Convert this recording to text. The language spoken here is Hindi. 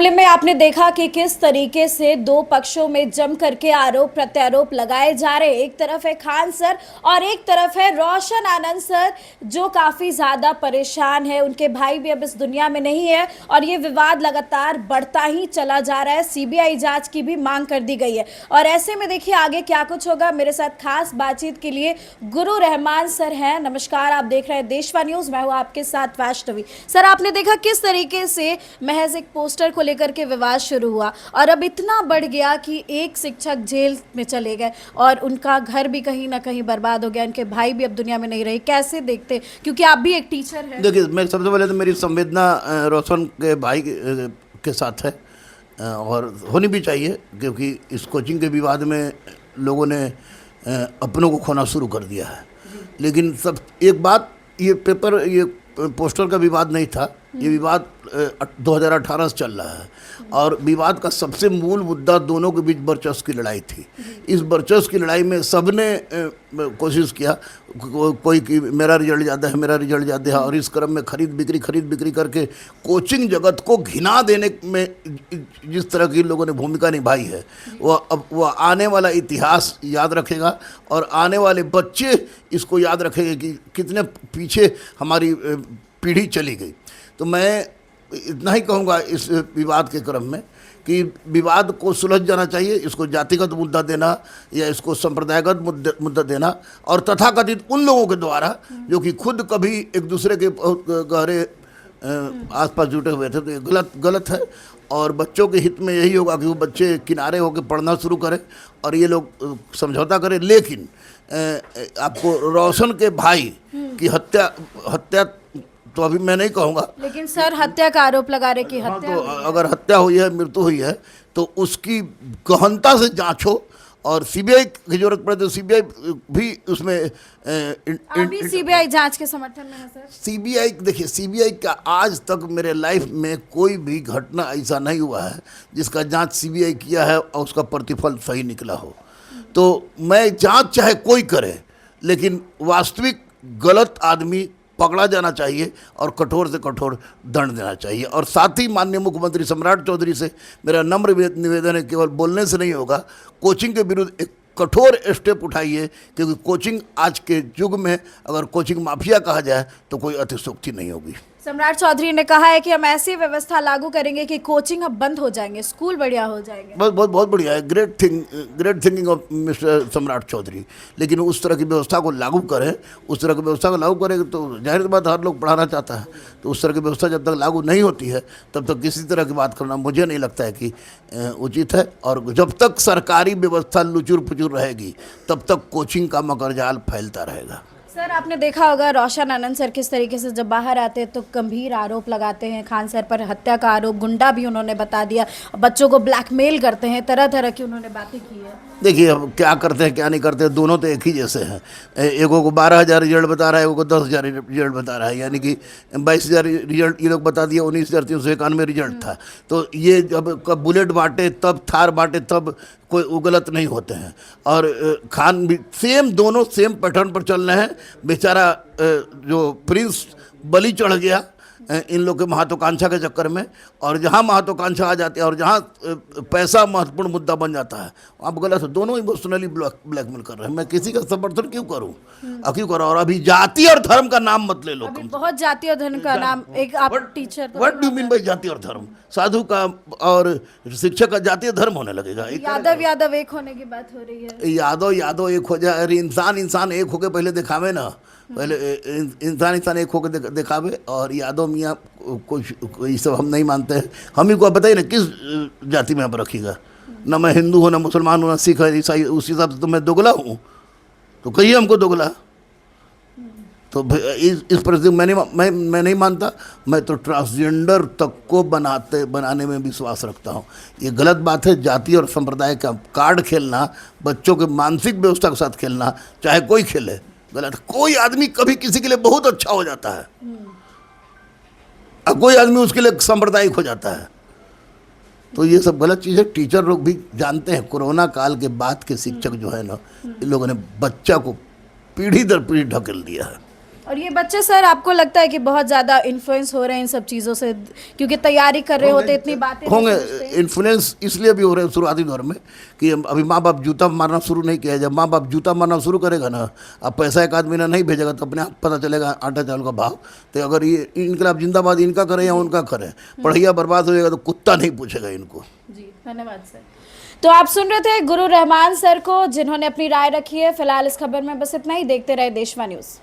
मामले में आपने देखा कि किस तरीके से दो पक्षों में जम करके आरोप प्रत्यारोप लगाए जा रहे हैं। एक तरफ है खान सर और एक तरफ है रोशन आनंद सर, जो काफी ज्यादा परेशान है। उनके भाई भी अब इस दुनिया में नहीं है और ये विवाद लगातार बढ़ता ही चला जा रहा है। सीबीआई जांच की भी मांग कर दी गई है और ऐसे में देखिए आगे क्या कुछ होगा। मेरे साथ खास बातचीत के लिए गुरु रहमान सर हैं। नमस्कार, आप देख रहे हैं देशवा न्यूज, मैं हूं आपके साथ वैष्णवी। सर, आपने देखा किस तरीके से महज एक पोस्टर को लेकर के विवाद शुरू हुआ और अब इतना बढ़ गया कि एक शिक्षक जेल में चले गए और उनका घर भी कहीं ना कहीं बर्बाद हो गया। उनके भाई भी अब दुनिया में नहीं रहे। कैसे देखते, क्योंकि आप भी एक टीचर हैं। देखिए, मैं सबसे पहले तो मेरी संवेदना रोशन के भाई के साथ है और होनी भी चाहिए, क्योंकि इस कोचिंग के विवाद में लोगों ने अपनों को खोना शुरू कर दिया है। लेकिन सब एक बात, ये पेपर, ये पोस्टर का विवाद नहीं था, ये विवाद 2018 से चल रहा है और विवाद का सबसे मूल मुद्दा दोनों के बीच वर्चस्व की लड़ाई थी। इस वर्चस्व की लड़ाई में सबने कोशिश किया, कोई कि मेरा रिजल्ट ज़्यादा है, मेरा रिजल्ट ज़्यादा है, और इस क्रम में खरीद बिक्री करके कोचिंग जगत को घिना देने में जिस तरह की लोगों ने भूमिका निभाई है, वह आने वाला इतिहास याद रखेगा और आने वाले बच्चे इसको याद रखेंगे कि कितने पीछे हमारी पीढ़ी चली गई। तो मैं इतना ही कहूँगा इस विवाद के क्रम में कि विवाद को सुलझ जाना चाहिए। इसको जातिगत मुद्दा देना या इसको संप्रदायगत मुद्दा देना और तथाकथित उन लोगों के द्वारा जो कि खुद कभी एक दूसरे के बहुत गहरे आसपास जुटे हुए थे, तो ये गलत है। और बच्चों के हित में यही होगा कि वो बच्चे किनारे होकर पढ़ना शुरू करें और ये लोग समझौता करें। लेकिन आपको रोशन के भाई की हत्या तो अभी मैं नहीं कहूँगा, लेकिन सर हत्या का आरोप लगा रहे कि हत्या तो अगर हत्या हुई है, मृत्यु हुई है, तो उसकी गहनता से जांच हो और सीबीआई की जरूरत पड़े तो सीबीआई भी उसमें अभी सीबीआई जांच के समर्थन में है सर। सीबीआई, देखिए, सीबीआई का आज तक मेरे लाइफ में कोई भी घटना ऐसा नहीं हुआ है जिसका जांच सीबीआई किया है और उसका प्रतिफल सही निकला हो। तो मैं जांच चाहे कोई करे, लेकिन वास्तविक गलत आदमी पकड़ा जाना चाहिए और कठोर से कठोर दंड देना चाहिए। और साथ ही माननीय मुख्यमंत्री सम्राट चौधरी से मेरा नम्र निवेदन है, केवल बोलने से नहीं होगा, कोचिंग के विरुद्ध एक कठोर स्टेप उठाइए, क्योंकि कोचिंग आज के युग में अगर कोचिंग माफिया कहा जाए तो कोई अतिशयोक्ति नहीं होगी। सम्राट चौधरी ने कहा है कि हम ऐसी व्यवस्था लागू करेंगे कि कोचिंग अब बंद हो जाएंगे, स्कूल बढ़िया हो जाएंगे। बहुत बढ़िया है, ग्रेट थिंकिंग ऑफ मिस्टर सम्राट चौधरी। लेकिन उस तरह की व्यवस्था को लागू करें, उस तरह की व्यवस्था को लागू करें तो जाहिर बात हर लोग पढ़ाना चाहता है। तो उस तरह की व्यवस्था जब तक लागू नहीं होती है तब तक किसी तरह की बात करना मुझे नहीं लगता है कि उचित है। और जब तक सरकारी व्यवस्था लुचुर पुचुर रहेगी तब तक कोचिंग का मकरजाल फैलता रहेगा। सर, आपने देखा होगा रोशन आनंद सर किस तरीके से जब बाहर आते हैं तो गंभीर आरोप लगाते हैं खान सर पर, हत्या का आरोप, गुंडा भी उन्होंने बता दिया, बच्चों को ब्लैकमेल करते हैं, तरह तरह की उन्होंने बातें की है। देखिए, अब क्या करते हैं क्या नहीं करते, दोनों तो एक ही जैसे हैं। एगो को 12,000 रिजल्ट बता रहा है, एगो को 10,000 रिजल्ट बता रहा है, यानी कि 22,000 रिजल्ट ये लोग बता दिया, 19,391 रिजल्ट था। तो ये जब बुलेट बांटे तब, थार बांटे तब, कोई वो गलत नहीं होते हैं। और खान भी दोनों सेम पैटर्न पर चल रहे हैं। बेचारा जो प्रिंस बलि चढ़ गया इन लोग के महत्वाकांक्षा के चक्कर में, और जहाँ महत्वाकांक्षा आ जाती है और जहाँ पैसा महत्वपूर्ण मुद्दा बन जाता है आप गलत, दोनों इमोशनली ब्लैकमेल कर रहे हैं। मैं किसी का समर्थन क्यों करूँ, क्यों करूँ? और अभी जाति और धर्म का नाम मत ले लो। बहुत जाति और धर्म का नाम, एक आप teacher, what do you mean by जाति और धर्म? साधु का और शिक्षक का जाति और धर्म होने लगेगा। यादव एक होने की बात हो रही है। यादव एक हो जाए। अरे इंसान एक होके पहले दिखावे ना, पहले इंसान एक होकर दिखावे। और यादव मियाँ कुछ ये सब हम नहीं मानते हैं। हम ही को बताइए ना किस जाति में आप रखिएगा। ना मैं हिंदू हूँ, ना मुसलमान हूँ, ना सिख है, ईसाई, उस हिसाब से तो मैं दोगला हूँ। तो कहिए हमको दोगला। तो इस परिस्थिति मैं नहीं मानता। मैं तो ट्रांसजेंडर तक को बनाने में विश्वास रखता हूँ। ये गलत बात है। जाति और संप्रदाय का कार्ड खेलना, बच्चों के मानसिक व्यवस्था के साथ खेलना, चाहे कोई खेले, गलत। कोई आदमी कभी किसी के लिए बहुत अच्छा हो जाता है और कोई आदमी उसके लिए सांप्रदायिक हो जाता है। तो ये सब गलत चीज़ है। टीचर लोग भी जानते हैं, कोरोना काल के बाद के शिक्षक जो है ना, इन लोगों ने बच्चा को पीढ़ी दर पीढ़ी ढकेल दिया है। और ये बच्चे सर आपको लगता है कि बहुत ज़्यादा इन्फ्लुएंस हो रहे हैं इन सब चीज़ों से, क्योंकि तैयारी कर रहे होते इतनी बातें नहीं होंगे। समझते हैं। इन्फ्लुएंस इसलिए भी हो रहे हैं शुरुआती दौर में कि अभी माँ बाप जूता मारना शुरू नहीं किया है। जब माँ बाप जूता मारना शुरू करेगा ना, अब पैसा एक आदमी ने नहीं भेजेगा तो अपने आप पता चलेगा आटा चावल का भाव। तो अगर ये इनकलाब जिंदाबाद इनका करें या उनका करें, पढ़ैया बर्बाद हो जाएगा तो कुत्ता नहीं पूछेगा इनको। जी धन्यवाद सर। तो आप सुन रहे थे गुरु रहमान सर को, जिन्होंने अपनी राय रखी है। फिलहाल इस खबर में बस इतना ही। देखते रहे देशवा न्यूज़।